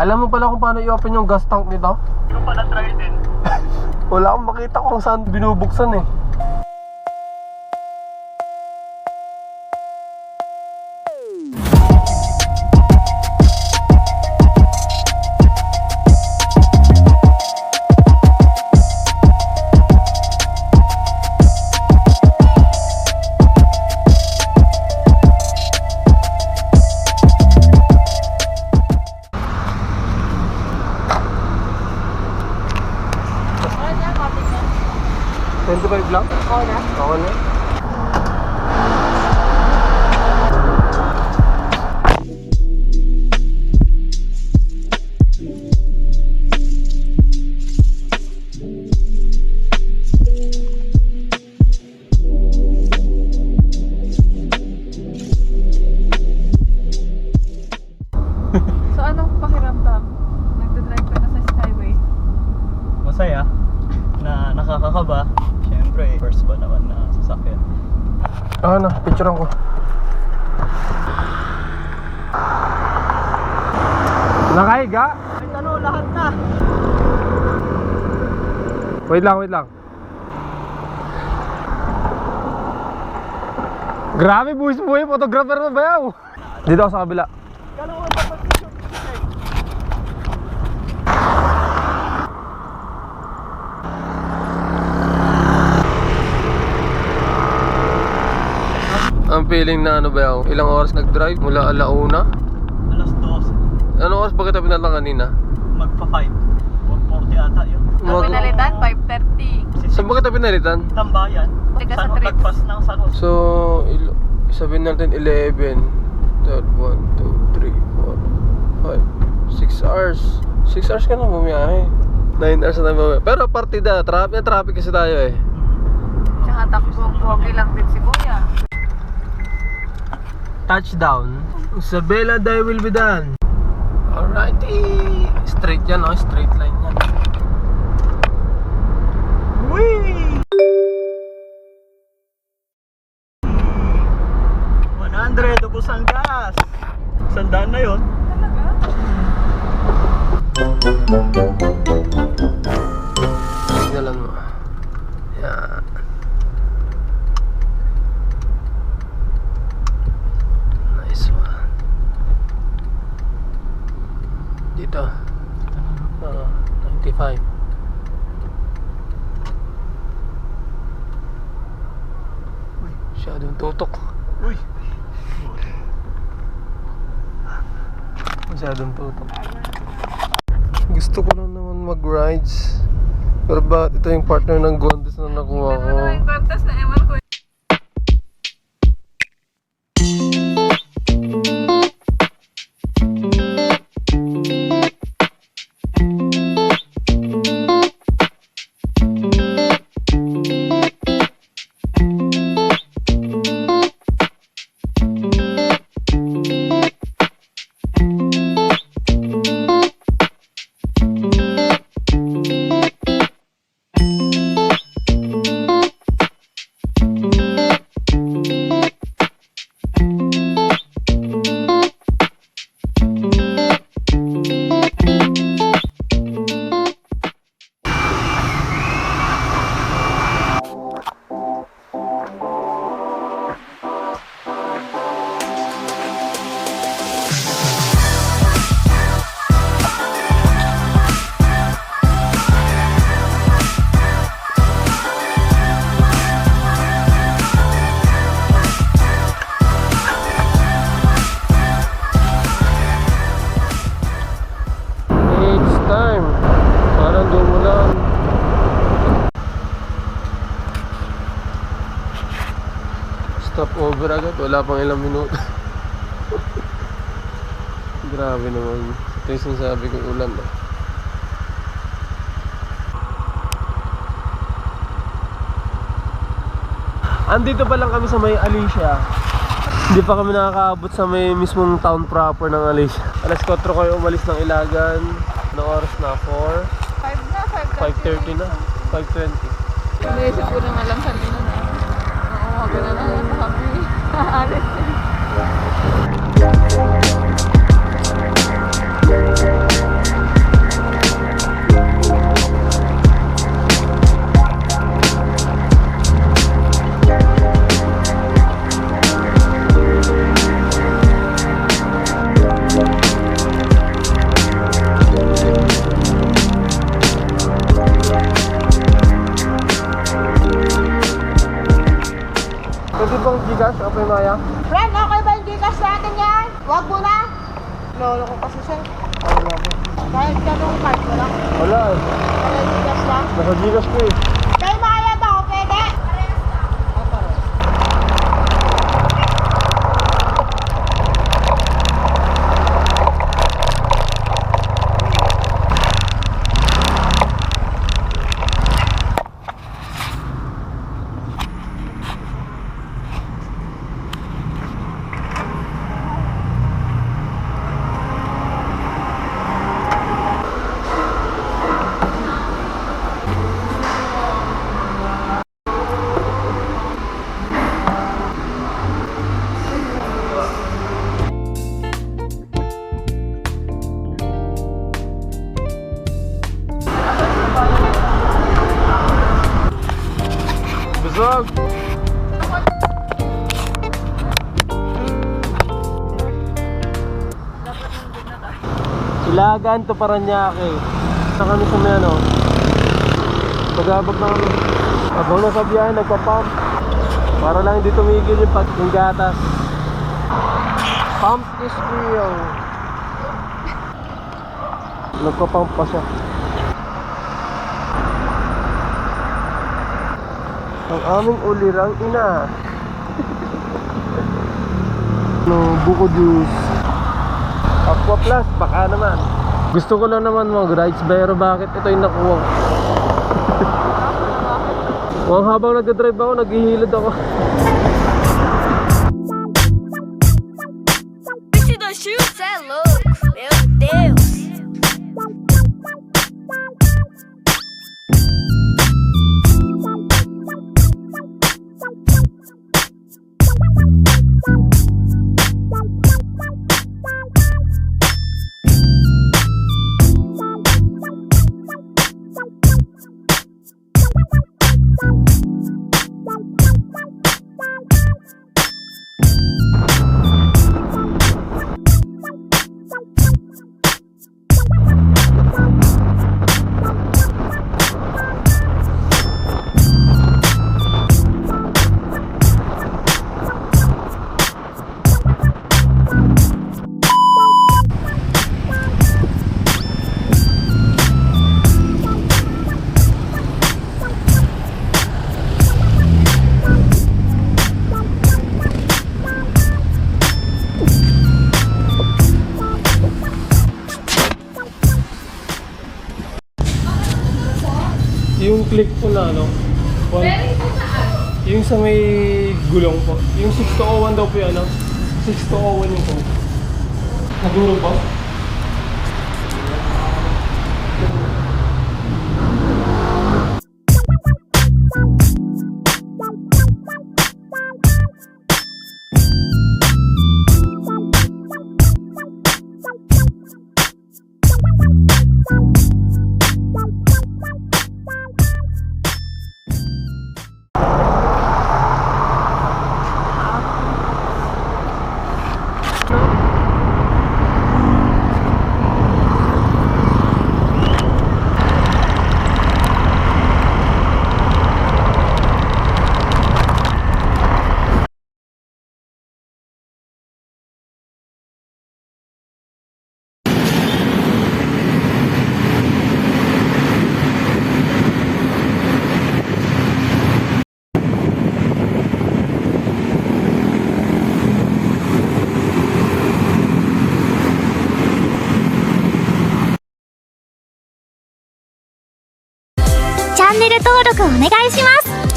Alam mo pala kung paano i-open yung gas tank nito? Hindi ko pa na-try din. Wala akong makita kung saan binubuksan eh. Lang? Oo na. Oo na. So anong pakiramdam? Nagdadrive ka na sa skyway? Masaya na nakakakaba. Siyempre, first ba naman na sasakyan? Na, picturean ko. Nakahiga? Ay, ano, lahat na! Wait lang. Grabe, buwis mo eh. Photographer na ba yaw? Dito ako sa kabila. Kala ko dapat picture. Ang feeling na ano ba yaw? Ilang oras nag-drive? Mula alauna? Alas 12. Anong oras ba kita pinatang kanina? Magpa-5. 1:40 ata yun. Ang pinalitan, 5:30. Saan ba kita pinalitan? Tambayan. Tiga sa San trips. Lagpas ng San Jose. So, sabihin natin 11 1, 2, 3, 4, 5 6 hours 6 hours ka na bumiyahe 9 hours na bumiyahe. Pero partida, traffic kasi tayo eh. Tsaka takbong pogi lang din si Kuya. Touchdown Isabela, thy will be done. Alrighty. Straight yan, oh, straight line yan. Whee! 100, ubos ang gas. Sandaan na yun. Talaga? Signalan mo. Yan. Nice one. Dito. 95. Masyadong tutok. Uy! Masyadong tutok. Gusto ko lang naman mag-rides. Pero bakit ito yung partner ng Gondes na nakuha ko? Ano naman yung kwartas na ewan ko. Stop over agad, wala pang ilang minuto. Grabe naman. Ito yung sinasabi ko, ulan na. Andito pa lang kami sa may Alicia. Hindi pa kami nakakaabot sa may mismong town proper ng Alicia. Alas 4 kayo umalis ng Ilagan. Anong oras na? 4? 5 na, 5:30 na? 5:20. Naisip ko na nga lang kanina na. Oo, gano'n na lang kami. Alis na. Saan pa yung Maya? Friend, okay ba yung Gcash natin yan? Wag mo na. Lolo ko kasi siya. Wala ko. Kahit ganung card mo lang. Wala eh. Kaya Gcash lang. Nasa Gcash ko eh. Kay Maya daw, pwede? Busog! Ilagan to Paranaque. Saan kami sa may ano? Pagabag na kami. Habang nasa biyahe, nagpa-pump. Para lang hindi tumigil yung gatas. Pump is real. Nagpa-pump pa siya. Ang aming ulirang ina. No, buko juice. Aqua Plus, baka naman. Gusto ko lang naman mag-rides, pero bakit ito yung nakuha ko? Habang nag-drive ako, naghihilod ako. Esse do chute é louco, meu Deus. Yung click po na ano? Yung sa may gulong po. Yung 6201 daw po yung ano? 6201 yung po. Naguro po? Channel 登録お願いします。